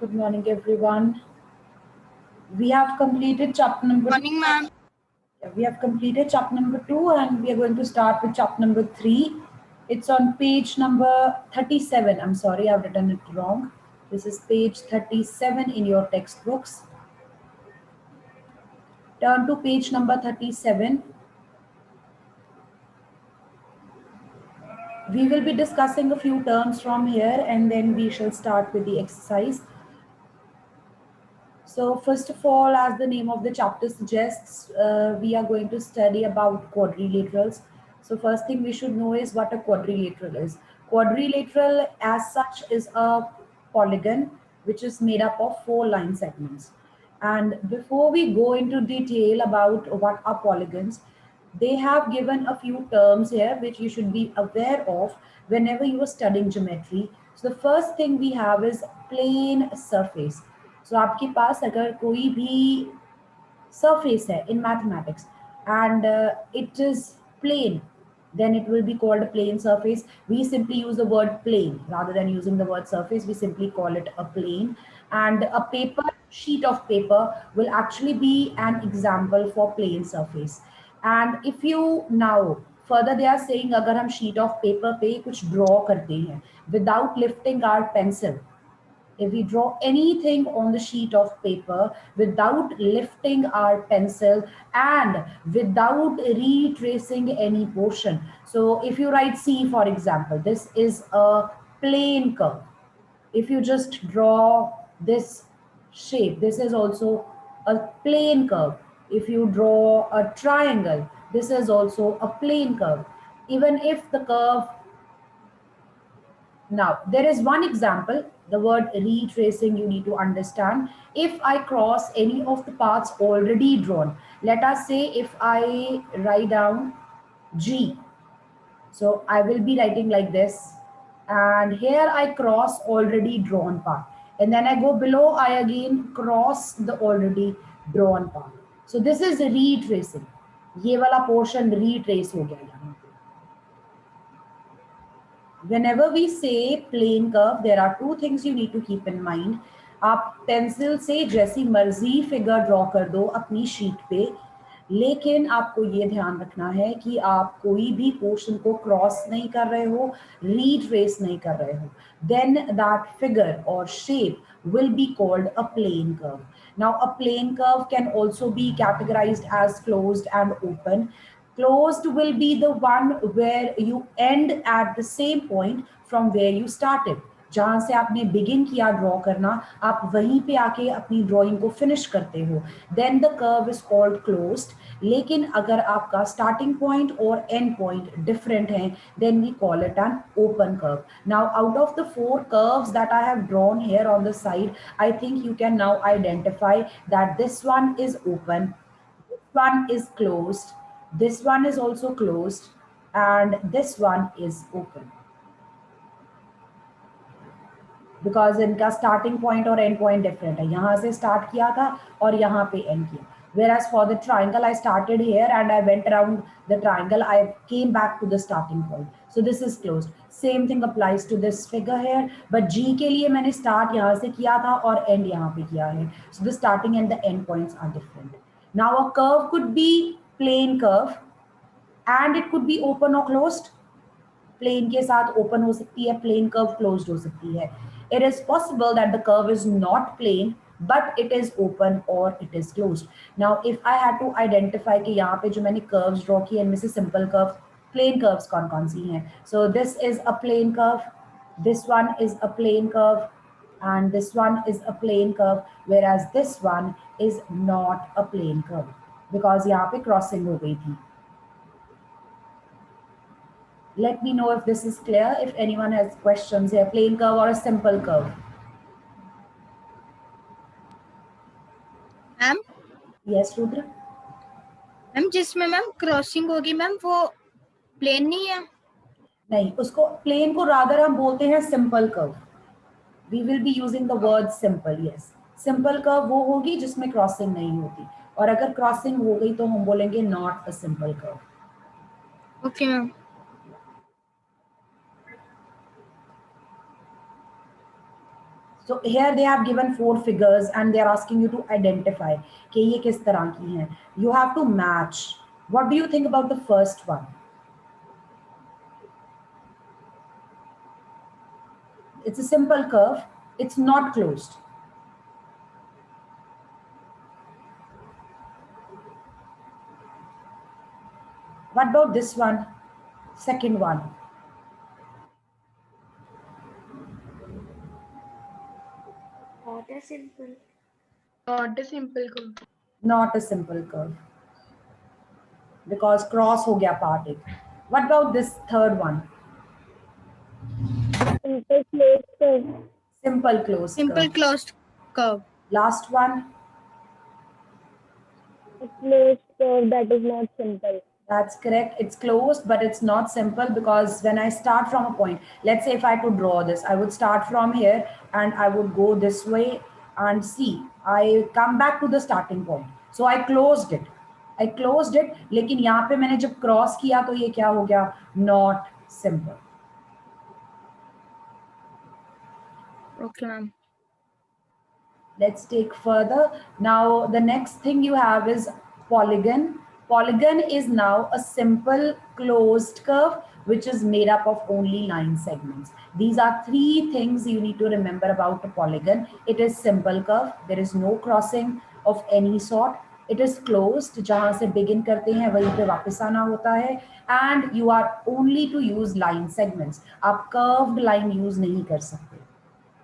Good morning, everyone. We have completed chapter number. Morning, ma'am. We have completed chapter number 2, and we are going to start with chapter number 3. It's on page number 37. I'm sorry, I've written it wrong. This is page 37 in your textbooks. Turn to page number 37. We will be discussing a few terms from here, and then we shall start with the exercise. So first of all, as the name of the chapter suggests, we are going to study about quadrilaterals. So first thing we should know is what a quadrilateral is. Quadrilateral as such is a polygon which is made up of 4 line segments. And before we go into detail about what are polygons, they have given a few terms here which you should be aware of whenever you are studying geometry. So the first thing we have is plane surface. So आपके पास अगर कोई भी surface है in mathematics and it is plane, then it will be called a plane surface. We simply use the word plane rather than using the word surface. We simply call it a plane. And a paper, sheet of paper will actually be an example for plane surface. And if you now further they are saying अगर हम sheet of paper पे कुछ draw करते हैं without lifting our pencil, if we draw anything on the sheet of paper without lifting our pencil and without retracing any portion. So if you write C, for example, this is a plane curve. If you just draw this shape, this is also a plane curve. If you draw a triangle, this is also a plane curve. Even if the curve now, there is one example, the word retracing you need to understand. If I cross any of the paths already drawn, let us say if I write down G, so I will be writing like this, and here I cross already drawn path. And then I go below, I again cross the already drawn path. So this is retracing. ये वाला portion retrace हो गया यहाँ पे. Whenever we say plane curve, there are two things you need to keep in mind. आप pencil से जैसी मर्जी फिगर ड्रॉ कर दो अपनी शीट पे, लेकिन आपको ये ध्यान रखना है कि आप कोई भी पोर्शन को क्रॉस नहीं कर रहे हो, रीट्रेस नहीं कर रहे हो. Then that figure or shape will be called a plane curve. Now, a plane curve can also be categorized as closed and open. Closed will be the one where you end at the same point from where you started. जहां से आपने begin किया draw करना, आप वहीं पे आके अपनी ड्राइंग को फिनिश करते हो, then the curve is called closed. लेकिन अगर आपका स्टार्टिंग पॉइंट और एंड पॉइंट डिफरेंट है, then we call it an open curve. Now out of the 4 curves that I have drawn here on the side, I think you can now identify that this one is open, this one is closed, this one is also closed, and this one is open. Because इनका starting point और end point different है. यहाँ से start किया था और यहाँ पे एंड किया. Whereas for the triangle, I started here and I went around the triangle. I came back to the starting point. So this is closed. Same thing applies to this figure here. But G के लिए मैंने start यहाँ से किया था और end यहाँ पे किया है. So the starting and the end points are different. Now a curve could be plane curve and it could be open or closed. Plane के साथ ओपन हो सकती है, प्लेन कर्व क्लोज्ड हो सकती है. It is possible that the curve is not plain but it is open और it is closed. Now if I had to identify कि यहाँ पे जो मैंने कर्व्स ड्रॉ किए इनमें से सिंपल कर्व प्लेन कर्व्स कौन कौन सी हैं. So this is a plane curve, this one is a plane curve, and this one is a plane curve, whereas this one is not a plane curve because यहाँ पे crossing हो गई थी. Let me know if this is clear, if anyone has questions here. Plane curve or a simple curve? Ma'am Yes, Rudra? Ma'am जिसमें ma'am crossing होगी ma'am वो plane नहीं है. नहीं, उसको प्लेन को रादर हम बोलते हैं simple curve. We will be using the word simple. Yes, simple curve वो होगी जिसमें क्रॉसिंग नहीं होती, और अगर क्रॉसिंग हो गई तो हम बोलेंगे not a simple curve. Okay ma'am. So here they have given 4 figures and they are asking you to identify कि ये किस तरह की हैं. You have to match. What do you think about the first one? It's a simple curve. It's not closed. What about this one? Second one. Not a simple. Not a simple curve. Not a simple curve. Because cross हो गया part एक. What about this third one? Simple closed curve. Simple closed Simple curve. closed curve. Last one. A closed curve that is not simple. That's correct. It's closed, but it's not simple because when I start from a point, let's say if I could draw this, I would start from here and I would go this way and see, I come back to the starting point. So I closed it. I closed it, लेकिन यहाँ पे मैंने जब cross किया तो ये क्या हो गया? Not simple. Okay, ma'am. Let's take further. Now, the next thing you have is polygon. Polygon is now a simple closed curve which is made up of only line segments. These are 3 things you need to remember about a polygon. It is simple curve. There is no crossing of any sort. It is closed. जहाँ से begin करते हैं वहीं पे वापस आना होता है. And you are only to use line segments. आप curved line use नहीं कर सकते.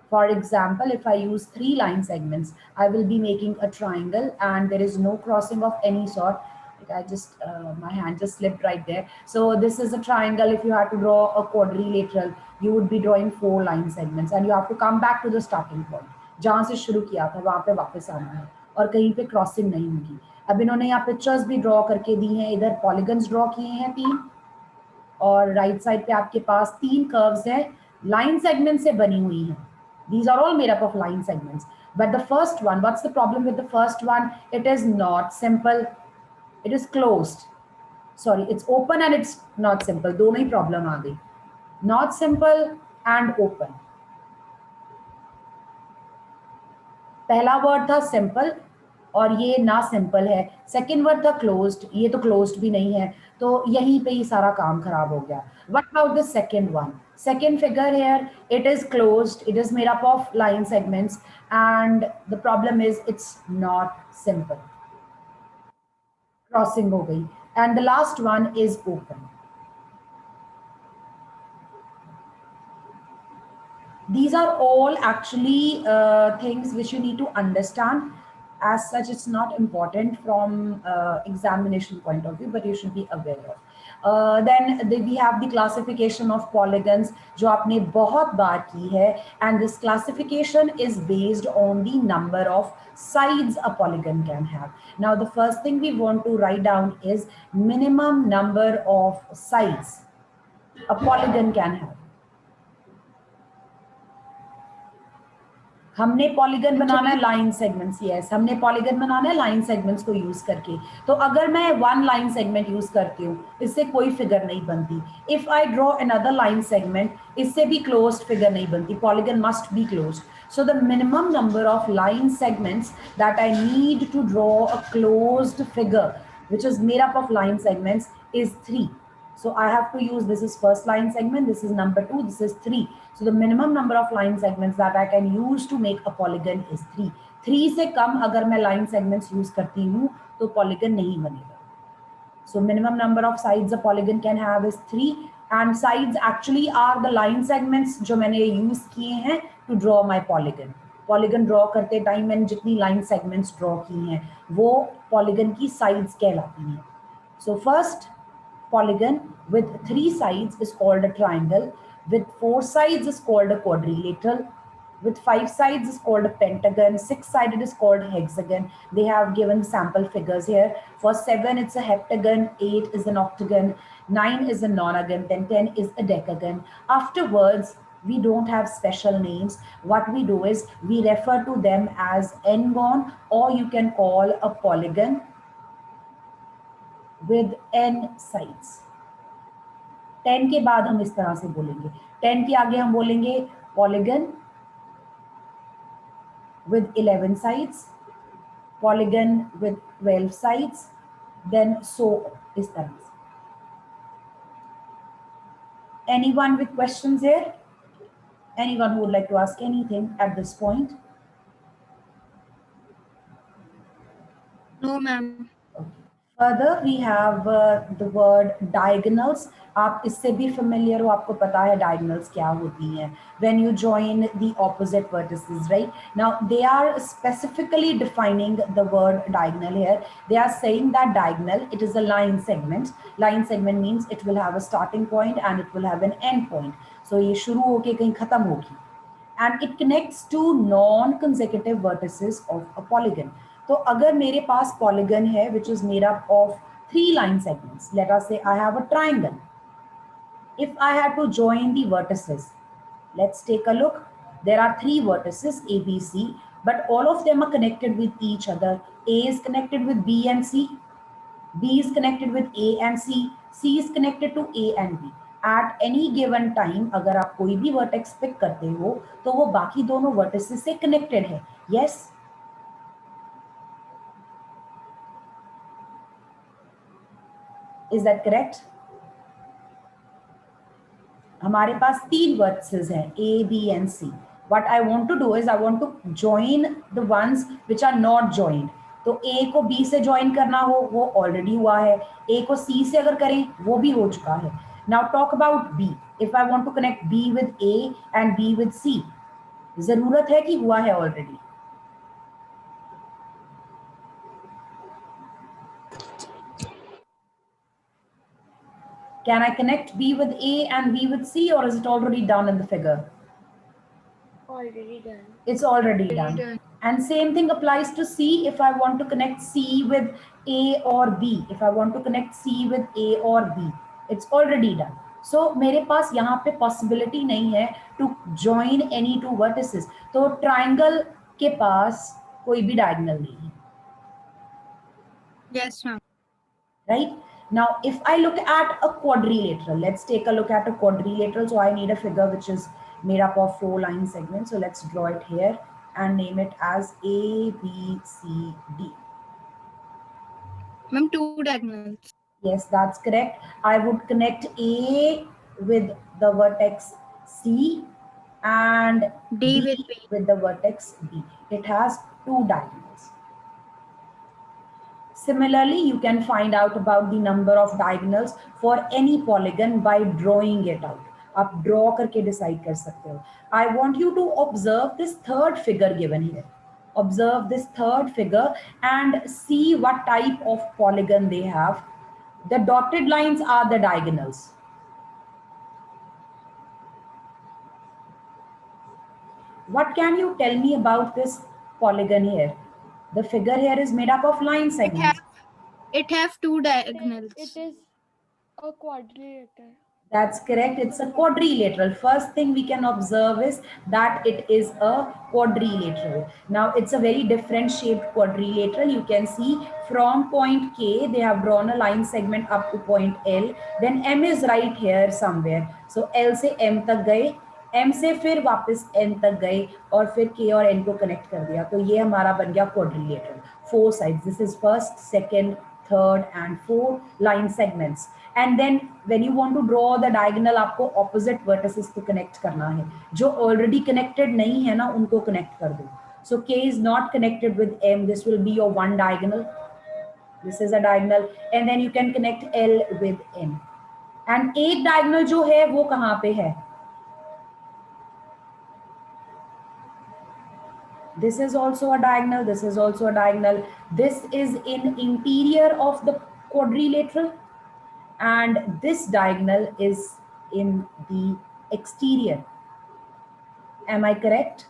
For example, if I use 3 line segments, I will be making a triangle and there is no crossing of any sort. My hand just slipped right there. So this is a triangle. If you had to draw a quadrilateral, you would be drawing 4 line segments and you have to come back to the starting point. जहाँ से शुरू किया था वहाँ पे वापस आना है और कहीं पे क्रॉसिंग नहीं होगी. अब इन्होंने यहाँ पिक्चर्स भी ड्रॉ करके दी हैं. इधर पॉलीगन्स ड्रॉ किए हैं 3 और राइट साइड पे आपके पास 3 कर्व्स हैं लाइन सेगमेंट से बनी हुई हैं. These are all made up of line segments. But the first one, what's the problem with the first one? It is not simple. It is closed. Sorry, it's open and it's not simple. दोनों ही problem आ गई. Not simple and open. पहला word था simple और ये ना simple है. Second word था closed, ये तो क्लोज्ड भी नहीं है. तो यहीं पे ही सारा काम खराब हो गया. What about the second one? Second figure here, it is closed, it is made up of line segments, and the problem is it's not simple. Crossing ho gayi. And the last one is open. These are all actually things which you need to understand. As such, it's not important from examination point of view, but you should be aware of. Then we have the classification of polygons, जो आपने बहुत बार की है, and this classification is based on the number of sides a polygon can have. Now, the first thing we want to write down is minimum number of sides a polygon can have. हमने polygon बनाना है line segments. Yes, हमने polygon बनाना है line segments को use करके. तो अगर मैं 1 line segment use करती हूँ इससे कोई फिगर नहीं बनती. If I draw another line segment इससे भी क्लोज्ड फिगर नहीं बनती. Polygon must be closed. So the minimum number of line segments that I need to draw a closed figure which is made up of line segments is 3. So I have to use, this is first line segment, this is number 2, this is 3. So the minimum number of line segments that I can use to make a polygon is 3. 3 से कम अगर मैं line segments use करती हूँ तो polygon नहीं बनेगा. So minimum number of sides a polygon can have is 3, and sides actually are the line segments जो मैंने use किए हैं to draw my polygon. Polygon draw करते टाइम मैंने जितनी line segments draw की हैं वो polygon की sides कहलाती हैं. So first polygon with 3 sides is called a triangle. With 4 sides is called a quadrilateral. With 5 sides is called a pentagon. 6-sided is called hexagon. They have given sample figures here. For 7, it's a heptagon. 8 is an octagon. 9 is a nonagon. Then 10 is a decagon. Afterwards, we don't have special names. What we do is we refer to them as n-gon, or you can call a polygon with n sides. 10 के बाद हम इस तरह से बोलेंगे. 10 के आगे हम बोलेंगे polygon with 11 sides, polygon with 12 sides, then so इस तरह से. Anyone with questions here? Anyone who would like to ask anything at this point? No, ma'am. Okay. Further, we have the word diagonals. आप इससे भी familiar हो, आपको पता है diagonals क्या होती हैं. When you join the opposite vertices, right? Now, they are specifically defining the word diagonal here. They are saying that diagonal, it is a line segment. Line segment means it will have a starting point and it will have an end point. So, ये शुरू होके कहीं खत्म होगी. And it connects to non-consecutive vertices of a polygon. तो अगर मेरे पास polygon है which is made up of 3 line segments, let us say I have a triangle. If I had to join the vertices, let's take a look. There are 3 vertices A, B, C, but all of them are connected with each other. A is connected with B and C, B is connected with A and C is connected to A and B. At any given time, अगर आप कोई भी vertex pick करते हो, तो वो बाकी दोनों vertices से connected है. Yes? Is that correct? हमारे पास 3 vertices हैं A, B and C. What I want to do is I want to join the ones which are not joined. तो A को B से join करना हो वो already हुआ है. A को C से अगर करें वो भी हो चुका है. Now talk about B. If I want to connect B with A and B with C, जरूरत है कि हुआ है already. Can I connect B with A and B with C, or is it already done in the figure? Already done. It's already done. And same thing applies to C. If I want to connect C with A or B, if I want to connect C with A or B, it's already done. So मेरे पास यहाँ पे possibility नहीं है to join any two vertices. तो triangle के पास कोई भी diagonal नहीं है. Yes, ma'am. Right? Now, if I look at a quadrilateral, let's take a look at a quadrilateral. So I need a figure which is made up of 4 line segments. So let's draw it here and name it as A, B, C, D. Ma'am, 2 diagonals. Yes, that's correct. I would connect A with the vertex C and D D with B. with the vertex B. It has 2 diagonals. Similarly, you can find out about the number of diagonals for any polygon by drawing it out. आप draw करके decide कर सकते हो. I want you to observe this third figure given here. Observe this third figure and see what type of polygon they have. The dotted lines are the diagonals. What can you tell me about this polygon here? The figure here is made up of line segments. It have 2 diagonals. It is a quadrilateral. That's correct. It's a quadrilateral. First thing we can observe is that it is a quadrilateral. Now, it's a very different shaped quadrilateral. You can see from point K, they have drawn a line segment up to point L. Then M is right here somewhere. So, L से M तक गए, M से फिर वापस N तक गए और फिर K और N को कनेक्ट कर दिया. तो ये हमारा बन गया quadrilateral. 4 sides. This is first, second, third and fourth line segments. And then when you want to draw the diagonal, आपको opposite vertices को connect करना है. जो already connected नहीं है ना, उनको connect कर दो. So K is not connected with M. This will be your one diagonal. This is a diagonal. And then you can connect L with N. And एक diagonal जो है वो कहाँ पे है? This is also a diagonal. This is also a diagonal. This is in interior of the quadrilateral. And this diagonal is in the exterior. Am I correct?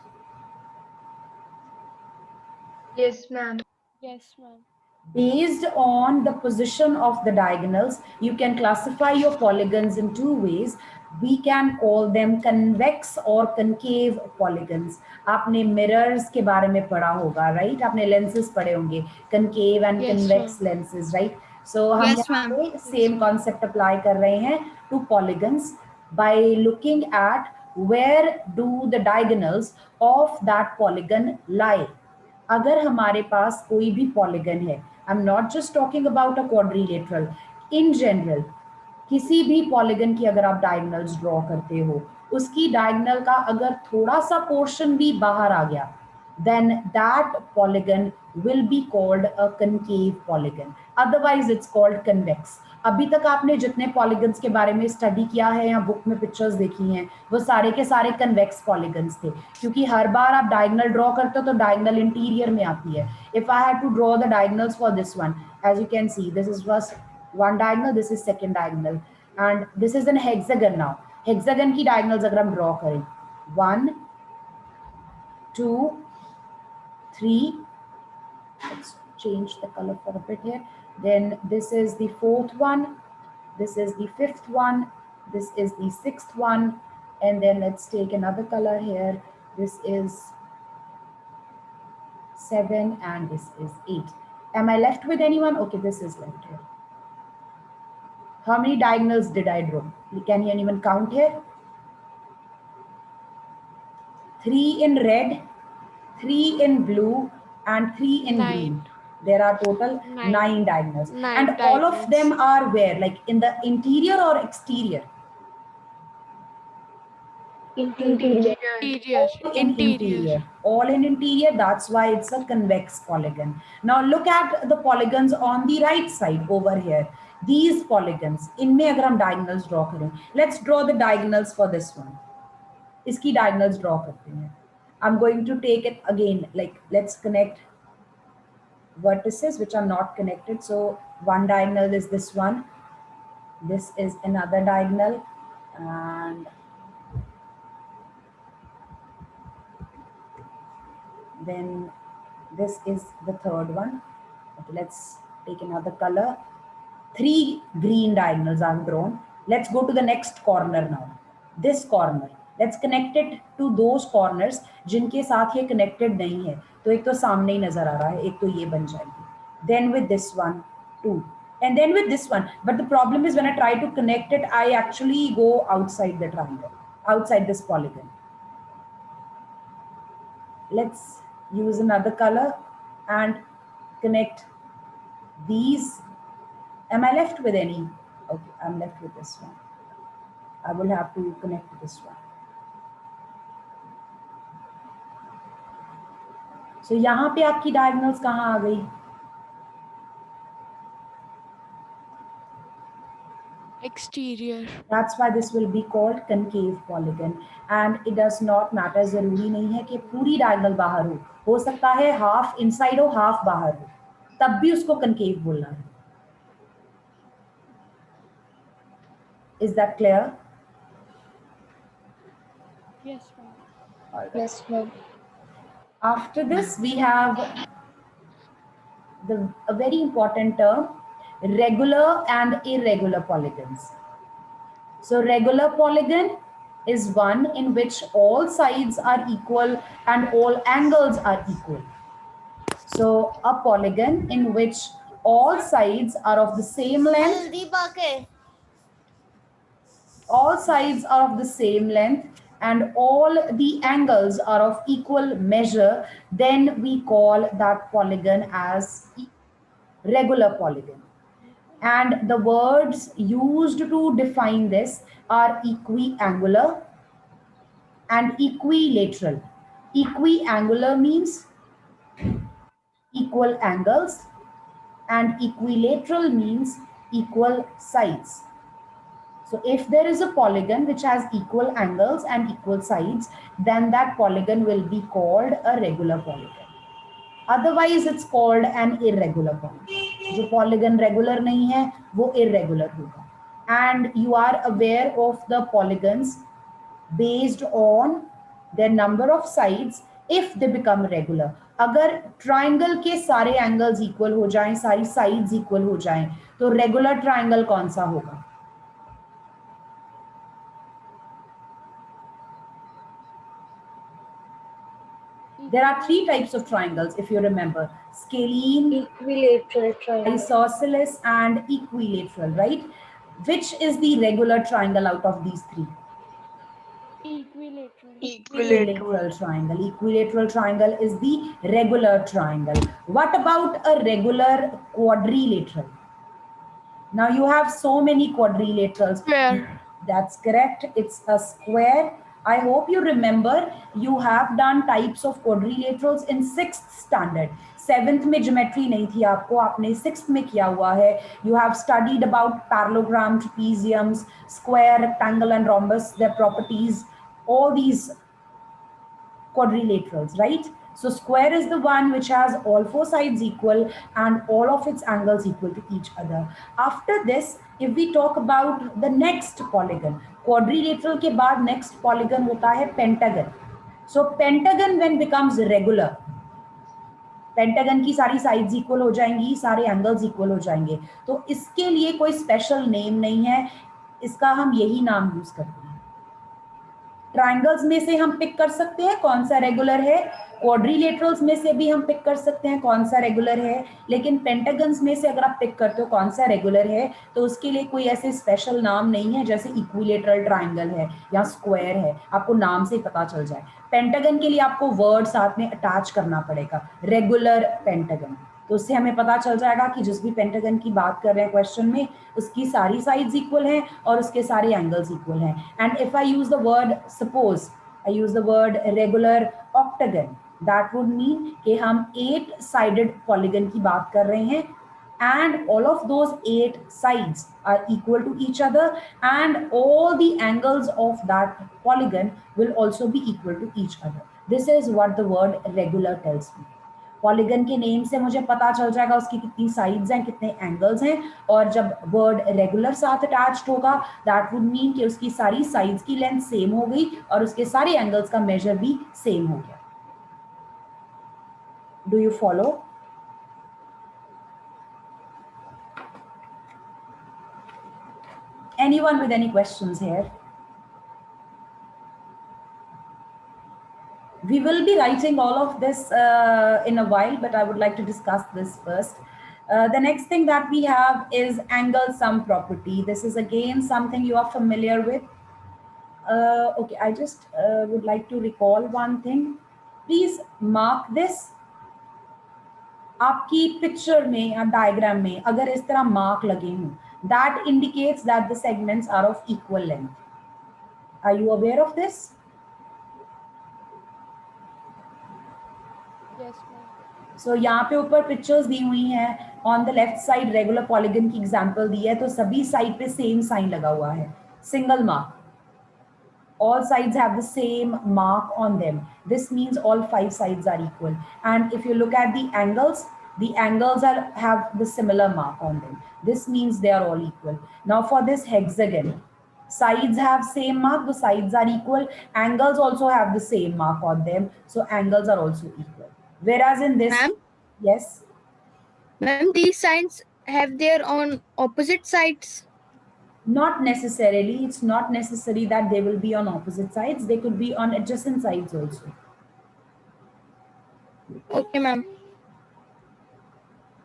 Yes, ma'am. Yes, ma'am. Based on the position of the diagonals, you can classify your polygons in 2 ways. We can call them convex or concave polygons. आपने mirrors के बारे में पढ़ा होगा, right? आपने lenses पढ़े होंगे, concave and Yes, convex ma'am. lenses, right? So हम Yes, यहाँ ma'am. पे same concept apply कर रहे हैं to polygons by looking at where do the diagonals of that polygon lie? अगर हमारे पास कोई भी polygon है, I'm not just talking about a quadrilateral, in general, किसी भी पॉलीगन की अगर आप डायगोनल्स ड्रॉ करते हो, उसकी डायगोनल का अगर थोड़ा सा पोर्शन भी बाहर आ गया, then that polygon will be called a concave polygon, otherwise it's called convex. अभी तक आपने जितने पॉलीगन्स के बारे में स्टडी किया है या बुक में पिक्चर्स देखी हैं, वो सारे के सारे कन्वेक्स पॉलीगन्स थे, क्योंकि हर बार आप डायगोनल ड्रॉ करते हो तो डायगोनल इंटीरियर में आती है. If I had to draw the diagonals for this one, as you can see, this is first one diagonal, this is second diagonal, and this is an hexagon. Now hexagon की diagonals अगर हम draw करें, 1 2 3, let's change the color for a bit here, then this is the fourth one, this is the fifth one, this is the sixth one, and then let's take another color here, this is 7 and this is 8. Am I left with anyone? Okay, this is left here. How many diagonals did I draw? Can anyone count here? 3 in red, 3 in blue, and 3 in green. There are total 9 diagonals. And all of them are where? Like in the interior or exterior? Interior. Interior. All in interior. That's why it's a convex polygon. Now look at the polygons on the right side over here. These polygons, इनमें अगर हम diagonals draw करें, let's draw the diagonals for this one. इसकी diagonals draw करते हैं. I'm going to take it again, like let's connect vertices which are not connected. So one diagonal is this one, this is another diagonal, and then this is the third one. Okay, let's take another color. 3 green diagonals I've drawn. Let's go to the next corner now. This corner, let's connect it to those corners जिनके साथ ये connected नहीं है. तो एक तो सामने ही नजर आ रहा है, एक तो ये बन जाएगी. Then with this one, 2. And then with this one. But the problem is when I try to connect it, I actually go outside the triangle, outside this polygon. Let's use another color and connect these. Am I left with any? Okay, I'm left with this one. I will have to connect this one. So यहाँ पे आपकी diagonals कहाँ आ गई? Exterior. That's why this will be called concave polygon. And it does not matter, जरूरी नहीं है कि पूरी diagonal बाहर हो सकता है half inside हो half बाहर हो, तब भी उसको concave बोलना है. Is that clear? Yes, ma'am. All right. Yes, ma'am. After this, we have a very important term, regular and irregular polygons. So regular polygon is one in which all sides are equal and all angles are equal. So a polygon in which all sides are of the same length, all sides are of the same length and all the angles are of equal measure, then we call that polygon as regular polygon. And the words used to define this are equiangular and equilateral. Equiangular means equal angles and equilateral means equal sides. So if there is a polygon which has equal angles and equal sides, then that polygon will be called a regular polygon. Otherwise, it's called an irregular polygon. जो polygon regular नहीं है, वो irregular होगा. And you are aware of the polygons based on their number of sides if they become regular. अगर triangle के सारे angles equal हो जाएं, सारी sides equal हो जाएं, तो regular triangle कौन सा होगा? There are 3 types of triangles, if you remember: scalene, Equilateral triangle. isosceles, and equilateral, right? Which is the regular triangle out of these 3? Equilateral. Equilateral triangle. Equilateral triangle is the regular triangle. What about a regular quadrilateral? Now you have so many quadrilaterals. Square. That's correct. It's a square. I hope you remember you have done types of quadrilaterals in 6th standard. 7th में geometry नहीं थी आपको, आपने 6th में किया हुआ है. You have studied about parallelogram, trapeziums, square, rectangle and rhombus, their properties, all these quadrilaterals, right? So square is the one which has all 4 sides equal and all of its angles equal to each other. After this, if we talk about the next polygon, quadrilateral के बाद next polygon होता है pentagon. So pentagon when becomes regular, pentagon की सारी sides equal हो जाएंगी, सारे angles equal हो जाएंगे. तो इसके लिए कोई स्पेशल नेम नहीं है, इसका हम यही नाम यूज करते हैं. ट्राइंगल्स में से हम पिक कर सकते हैं कौन सा रेगुलर है, क्वाड्रिलेटरल्स में से भी हम पिक कर सकते हैं कौन सा रेगुलर है, लेकिन पेंटागन्स में से अगर आप पिक करते हो कौन सा रेगुलर है तो उसके लिए कोई ऐसे स्पेशल नाम नहीं है जैसे इक्विलेटरल ट्राइंगल है या स्क्वायर है, आपको नाम से पता चल जाए. पेंटागन के लिए आपको वर्ड साथ में अटैच करना पड़ेगा, रेगुलर पेंटागन, तो उससे हमें पता चल जाएगा कि जिस भी पेंटागन की बात कर रहे हैं क्वेश्चन में उसकी सारी साइड्स इक्वल हैं और उसके सारे एंगल्स इक्वल हैं. And if I use the word, suppose I use the word regular octagon, that would mean कि हम 8 साइडेड पॉलीगन की बात कर रहे हैं and all of those 8 sides are equal to each other and all the angles of that polygon will also be equal to each other. This is what the word regular tells me. Polygon के name से मुझे पता चल जाएगा उसकी कितनी sides हैं, कितने एंगल्स हैं, और जब वर्ड रेगुलर साथ अटैच्ड होगा दैट वुड मीन कि उसकी सारी साइड्स की लेंथ सेम हो गई और उसके सारे एंगल्स का मेजर भी सेम हो गया. Do you follow? Anyone with any questions here? We will be writing all of this in a while, but I would like to discuss this first. The next thing that we have is angle sum property. This is again something you are familiar with. Okay, I just would like to recall one thing. Please mark this. आपकी picture में या diagram में अगर इस तरह mark लगे हों, that indicates that the segments are of equal length. Are you aware of this? Yes, ma'am. So यहाँ पे ऊपर पिक्चर्स दी हुई हैं, on the left side regular polygon की एग्जांपल दी है, तो सभी साइड पे सेम साइन लगा हुआ है, single mark. All sides have the same mark on them. This means all 5 sides are equal. And if you look at the angles have the similar mark on them. This means they are all equal. Now for this hexagon, sides have same mark, the sides are equal. Angles also have the same mark on them, so angles are also equal. Whereas in this, Ma'am? yes, Ma'am, these signs have their own opposite sides. not necessarily. It's not necessary that they will be on opposite sides. They could be on adjacent sides also. Okay, ma'am.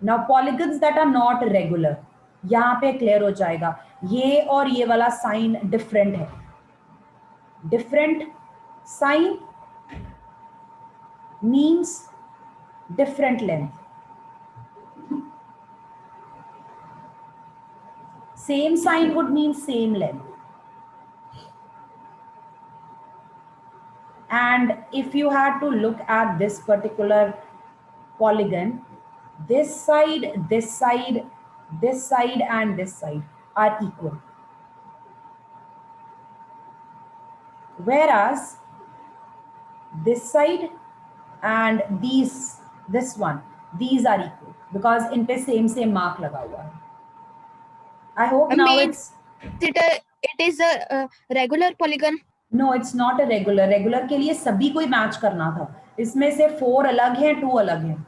Now polygons that are not regular, यहाँ पे clear हो जाएगा, ये और ये वाला sign different है. Different sign means different length. Same sign would mean same length. And if you had to look at this particular polygon, this side, this side, this side and this side are equal. Whereas this side and this one, these are equal because in पे same mark लगा हुआ है. I hope now it's... It is a regular polygon. No, it's not a regular. Regular के लिए सभी को match करना था. इसमें से 4 अलग हैं, 2 अलग हैं.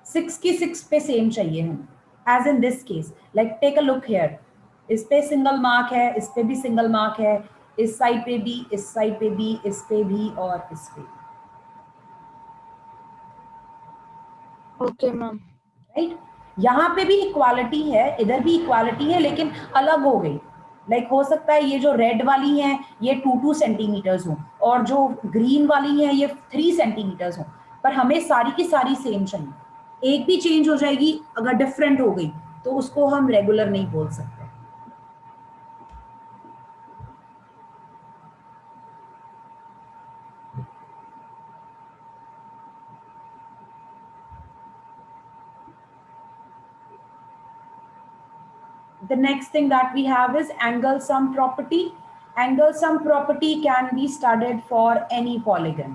6 की 6 पे सेम चाहिए हम. As in this case, like take a look here. इस पे सिंगल मार्क है, इस पे भी सिंगल मार्क है, इस साइड पे भी, इस साइड पे भी, इस पे भी और इस पे. Okay, ma'am. राइट? यहाँ पे भी इक्वालिटी है, इधर भी इक्वालिटी है, लेकिन अलग हो गई. लाइक हो सकता है ये जो रेड वाली हैं ये 2 सेंटीमीटर्स हो और जो ग्रीन वाली हैं ये 3 सेंटीमीटर्स हो, पर हमें सारी की सारी सेम चाहिए। एक भी चेंज हो जाएगी अगर डिफरेंट हो गई तो उसको हम रेगुलर नहीं बोल सकते। The next thing that we have is angle sum property. Angle sum property can be studied for any polygon.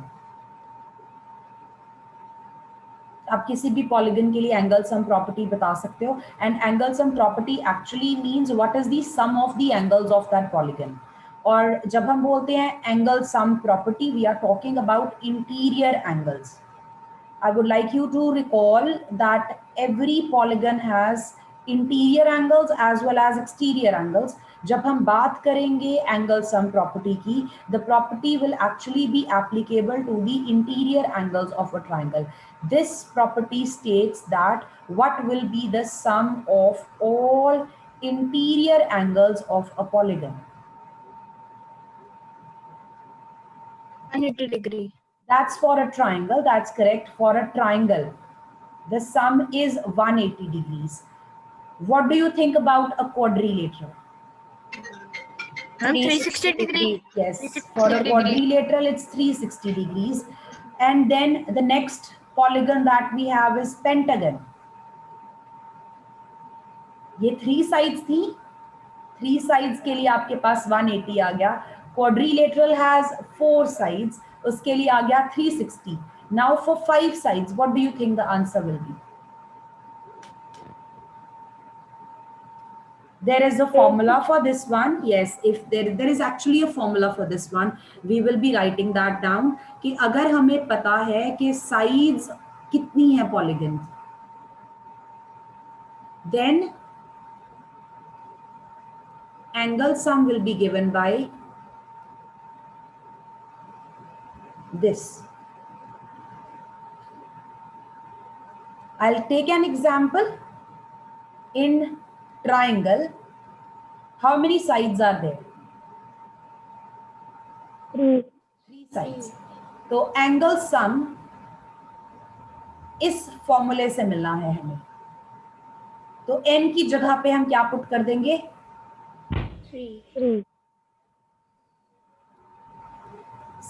आप किसी भी पॉलीगन के लिए एंगल सम प्रॉपर्टी बता सकते हो, and angle sum property actually means what is the sum of the angles of that polygon. और जब हम बोलते हैं angle sum property we are talking about interior angles. I would like you to recall that every polygon has interior angles as well as exterior angles. जब हम बात करेंगे angle sum property की, the property will actually be applicable to the interior angles of a triangle. This property states that what will be the sum of all interior angles of a polygon. 180 degree. That's for a triangle. That's correct. For a triangle, the sum is 180 degrees. What do you think about a quadrilateral? Ma'am, 360 degree. Yes, for a quadrilateral, it's 360 degrees. And then the next polygon that we have is pentagon. ये 3 sides थी, 3 sides के लिए आपके पास 180 आ गया। Quadrilateral has 4 sides, उसके लिए आ गया 360. Now for 5 sides, what do you think the answer will be? There is a formula for this one. Yes, if there is actually a formula for this one, we will be writing that down कि अगर हमें पता है कि sides कितनी है polygon, then angle sum will be given by this. I'll take an example. In triangle, how many sides are there? 3. 3 sides. तो angle sum इस फॉर्मूले से मिलना है हमें, तो n की जगह पे हम क्या पुट कर देंगे? 3.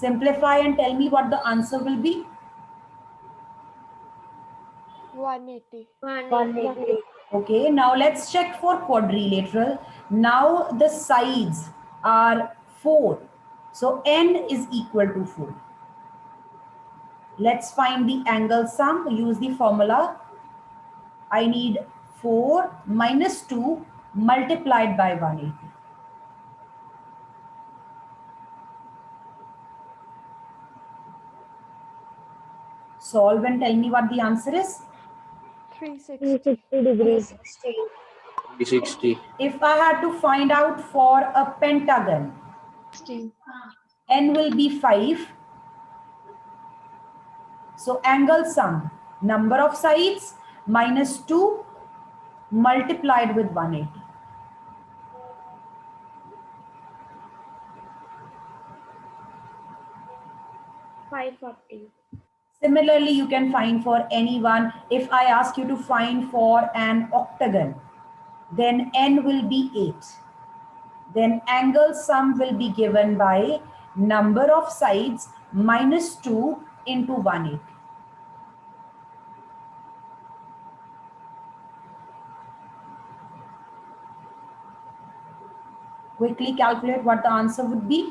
Simplify and tell me what the answer will be. 180. 180. Okay, now let's check for quadrilateral. Now the sides are 4. So n is equal to 4. Let's find the angle sum. Use the formula. I need 4 minus 2 multiplied by 180. Solve and tell me what the answer is. 360 degrees. 360. If I had to find out for a pentagon, n will be 5. So angle sum, number of sides minus 2 multiplied with 180. Similarly, you can find for anyone. If I ask you to find for an octagon, then n will be 8. Then angle sum will be given by number of sides minus 2 into 180. Quickly calculate what the answer would be.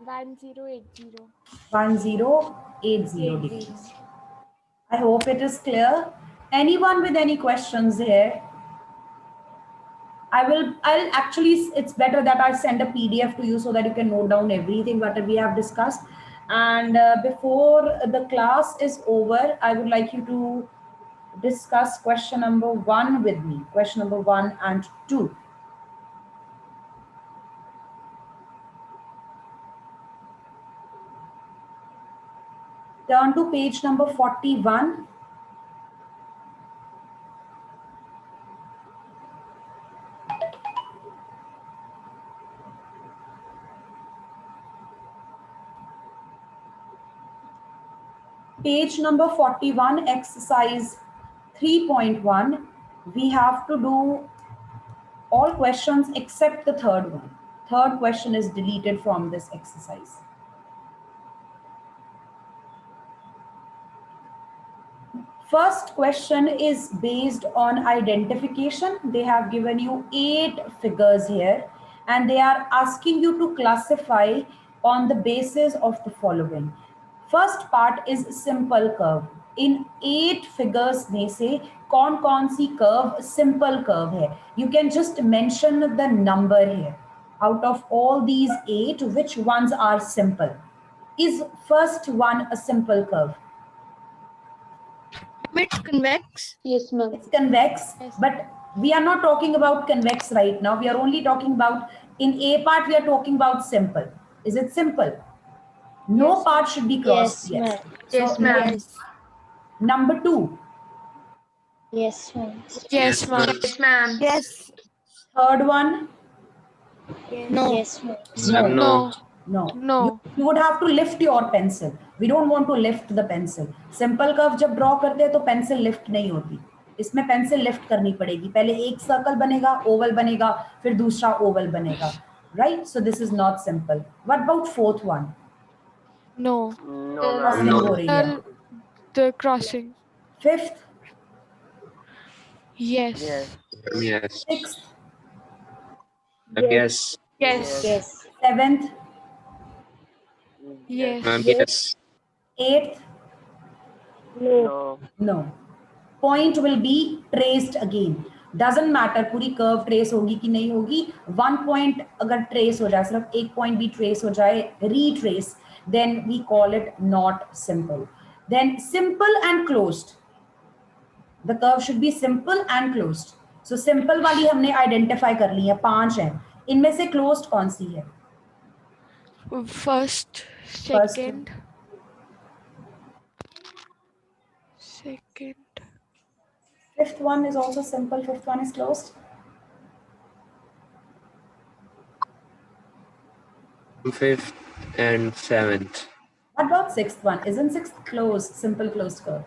1080. 1080 degrees. I hope it is clear. Anyone with any questions here? I'll actually, it's better that I send a PDF to you so that you can note down everything that we have discussed. And before the class is over, I would like you to discuss question number 1 with me. Question number 1 and 2. Turn to page number 41. page number 41, exercise 3.1. We have to do all questions except the third one. Third question is deleted from this exercise. First question is based on identification. They have given you 8 figures here and they are asking you to classify on the basis of the following. First part is simple curve. In 8 figures में से कौन सी curve simple curve है? You can just mention the number here. Out of all these 8, which ones are simple? Is first one a simple curve? It's convex. Yes, ma'am. It's convex, Yes. but we are not talking about convex right now. We are only talking about, in A part, we are talking about simple. Is it simple? No Yes. part should be crossed. Yes, ma'am. Yes, ma'am. Number 2, Yes, ma'am. Yes, ma'am. Yes, ma'am. Yes. third one, No. Yes, ma'am. Ma'am, no. no. No. You would have to lift your pencil. We don't want to lift the pencil. Simple curve जब draw करते हैं तो pencil lift नहीं होती. इसमें pencil lift करनी पड़ेगी. पहले एक circle बनेगा, oval बनेगा, फिर दूसरा oval बनेगा. Right? So this is not simple. What about fourth one? No. Crossing No. हो रही है. The crossing. Fifth, Yes. Yes. sixth, Yes. Yes. yes. Seventh, Yes. Ma'am, yes. eighth, no. Point will be traced again. Doesn't matter पूरी curve trace होगी कि नहीं होगी. One point अगर trace हो जाए, सिर्फ एक point भी trace हो जाए, retrace, then we call it not simple. Then simple and closed. The curve should be simple and closed. So simple वाली हमने identify कर ली है, 5 हैं. इनमें से closed कौन सी है? First, First. second. Fifth one is also simple. Fifth one is closed. Fifth and seventh. What about sixth one? Isn't sixth closed? Simple closed curve.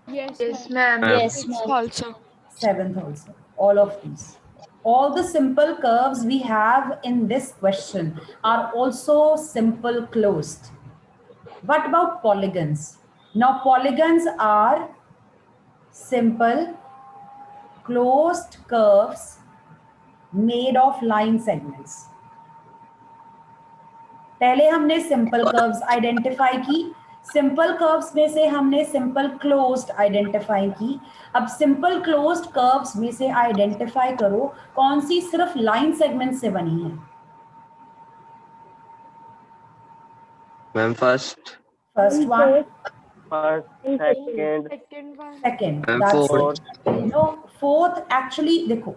Yes, ma'am. Yes, also. Seventh also. All of these. All the simple curves we have in this question are also simple closed. What about polygons? Now polygons are simple closed curves made of line segments. पहले हमने simple curves identify की. Simple curves में से हमने simple closed identify की. अब simple closed curves में से आइडेंटिफाई करो कौन सी सिर्फ लाइन सेगमेंट से बनी है. Ma'am, first. First one, Second one. Second, Ma'am, that's fourth. No. Fourth actually देखो,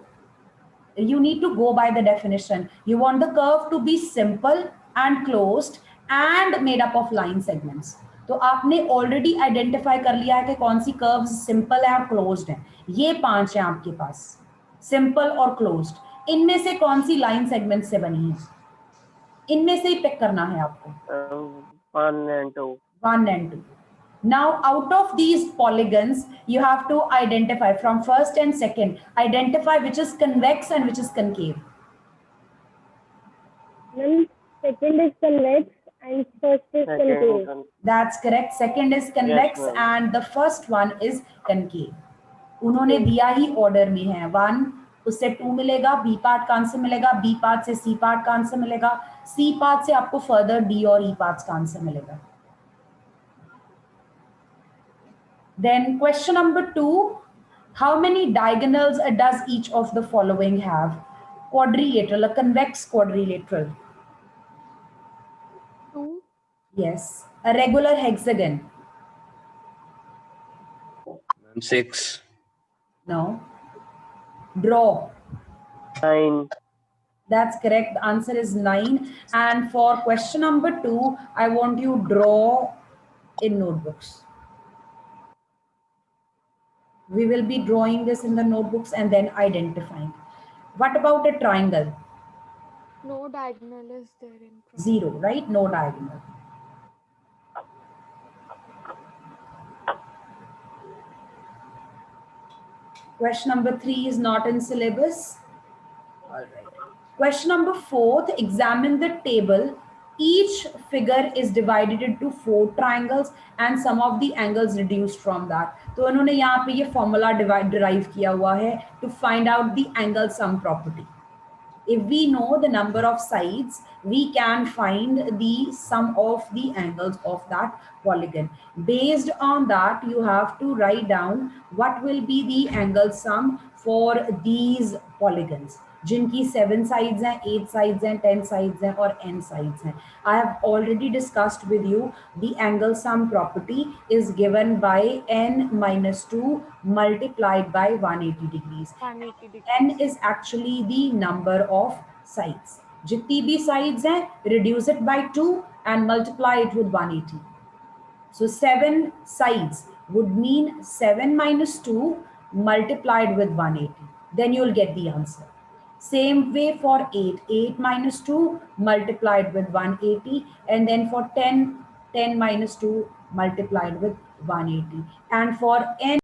you need to go by the definition. You want the curve to be simple and closed and made up of line segments. तो आपने already identify कर लिया है कि कौन सी curves simple है और क्लोज्ड है. ये 5 हैं आपके पास, सिंपल और क्लोज्ड. इनमें से कौन सी लाइन सेगमेंट से बनी है? इनमें से ही पिक करना है आपको. 1 and 2. Now, out of these polygons, you have to identify from first and second. Identify which is convex and which is concave. Second is convex and first is concave. That's correct. Second is convex and the first one is concave. उन्होंने दिया ही order में है. 1 उससे 2 मिलेगा, B part का answer मिलेगा, B part से C part का आंसर मिलेगा, सी पार्ट से आपको फर्दर डी और ई पार्ट्स का आंसर मिलेगा. Then question number 2, how many diagonals does each of the following have? Quadrilateral, a convex quadrilateral. 2. Yes. A regular hexagon. Ma'am, 6. No. Draw. 9. That's correct. The answer is 9. And for question number 2, I want you draw in notebooks. We will be drawing this in the notebooks and then identifying. What about a triangle? No diagonal is there in front. 0, right? No diagonal. Question number 3 is not in syllabus. All right. Question number 4, examine the table. Each figure is divided into 4 triangles and some of the angles reduced from that. तो उन्होंने यहाँ पे ये formula derive किया हुआ है to find out the angle sum property. If we know the number of sides, we can find the sum of the angles of that polygon. Based on that, you have to write down what will be the angle sum for these polygons. जिनकी 7 sides हैं, 8 sides हैं, 10 sides हैं और n sides हैं. I have already discussed with you the angle sum property is given by n minus 2 multiplied by 180 degrees. 180 degrees. n is actually the number of sides. जितनी भी sides हैं, reduce it by 2 and multiply it with 180. So 7 sides would mean 7 minus 2 multiplied with 180. Then you will get the answer. Same way for 8. 8 minus 2 multiplied with 180. And then for 10, 10 minus 2 multiplied with 180. And for n,